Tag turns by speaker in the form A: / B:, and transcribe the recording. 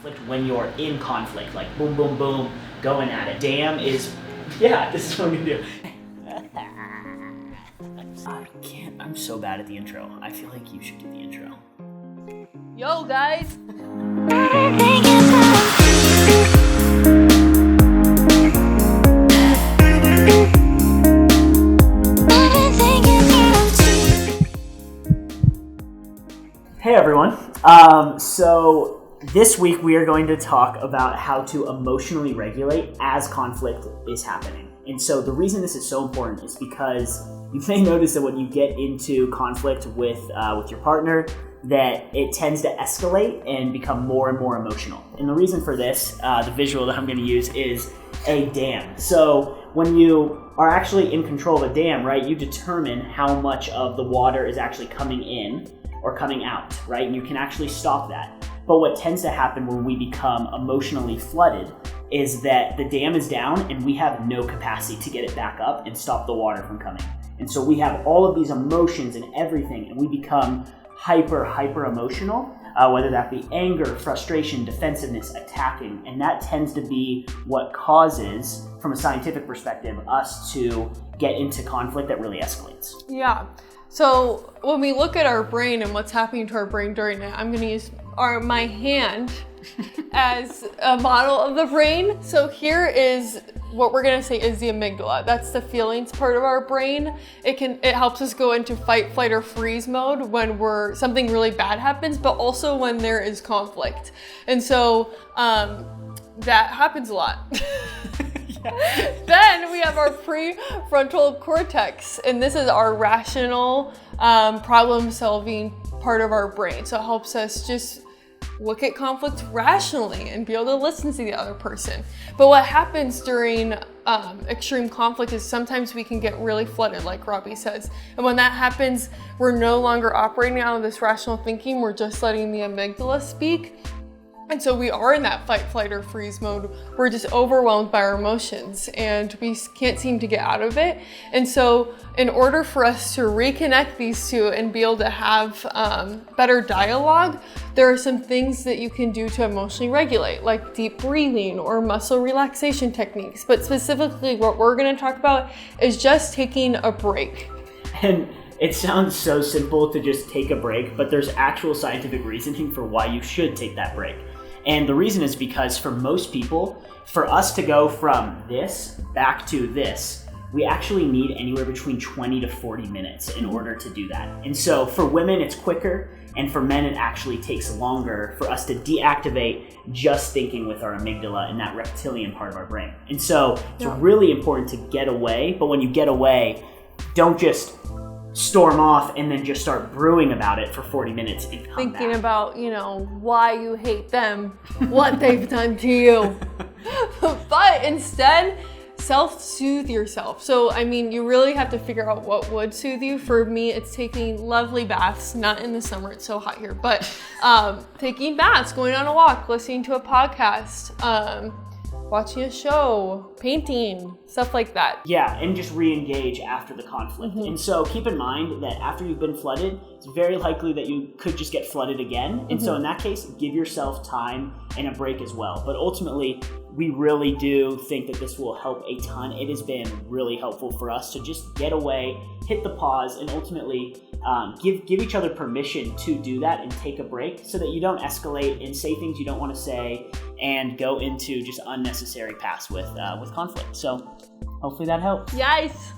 A: conflict when you're in conflict, like boom, boom, boom, going at it. Damn is, yeah, this is what I'm gonna do. I'm so bad at the intro. I feel like you should do the intro.
B: Yo, guys.
A: Hey everyone. So this week we are going to talk about how to emotionally regulate as conflict is happening. And so the reason this is so important is because you may notice that when you get into conflict with your partner, that it tends to escalate and become more and more emotional. And the reason for this, the visual that I'm going to use is a dam. So when you are actually in control of a dam, right, you determine how much of the water is actually coming in or coming out, right? And you can actually stop that. But what tends to happen when we become emotionally flooded is that the dam is down and we have no capacity to get it back up and stop the water from coming. And so we have all of these emotions and everything, and we become hyper emotional, whether that be anger, frustration, defensiveness, attacking, and that tends to be what causes, from a scientific perspective, us to get into conflict that really escalates.
B: Yeah. So when we look at our brain and what's happening to our brain during it, I'm going to use my hand as a model of the brain. So here is what we're going to say is the amygdala. That's the feelings part of our brain. It helps us go into fight, flight, or freeze mode when something really bad happens, but also when there is conflict. And so that happens a lot. Then we have our prefrontal cortex, and this is our rational problem-solving part of our brain. So it helps us just look at conflict rationally and be able to listen to the other person. But what happens during extreme conflict is sometimes we can get really flooded, like Robbie says. And when that happens, we're no longer operating out of this rational thinking. We're just letting the amygdala speak. And so we are in that fight, flight, or freeze mode. We're just overwhelmed by our emotions and we can't seem to get out of it. And so in order for us to reconnect these two and be able to have better dialogue, there are some things that you can do to emotionally regulate, like deep breathing or muscle relaxation techniques. But specifically what we're gonna talk about is just taking a break.
A: And it sounds so simple to just take a break, but there's actual scientific reasoning for why you should take that break. And the reason is because for most people, for us to go from this back to this, we actually need anywhere between 20 to 40 minutes in order to do that. And so for women, it's quicker, and for men, it actually takes longer for us to deactivate just thinking with our amygdala and that reptilian part of our brain. And so it's really important to get away, but when you get away, don't just storm off and then just start brewing about it for 40 minutes and come
B: thinking
A: back.
B: About, why you hate them, what they've done to you. But instead, self-soothe yourself. So, you really have to figure out what would soothe you. For me, it's taking lovely baths, not in the summer, it's so hot here, but taking baths, going on a walk, listening to a podcast, watching a show, painting, stuff like that.
A: Yeah, and just re-engage after the conflict. Mm-hmm. And so keep in mind that after you've been flooded, it's very likely that you could just get flooded again. And so in that case, give yourself time and a break as well. But ultimately, we really do think that this will help a ton. It has been really helpful for us to just get away, hit the pause, and ultimately give each other permission to do that and take a break so that you don't escalate and say things you don't want to say and go into just unnecessary paths with conflict. So hopefully that helps.
B: Yes.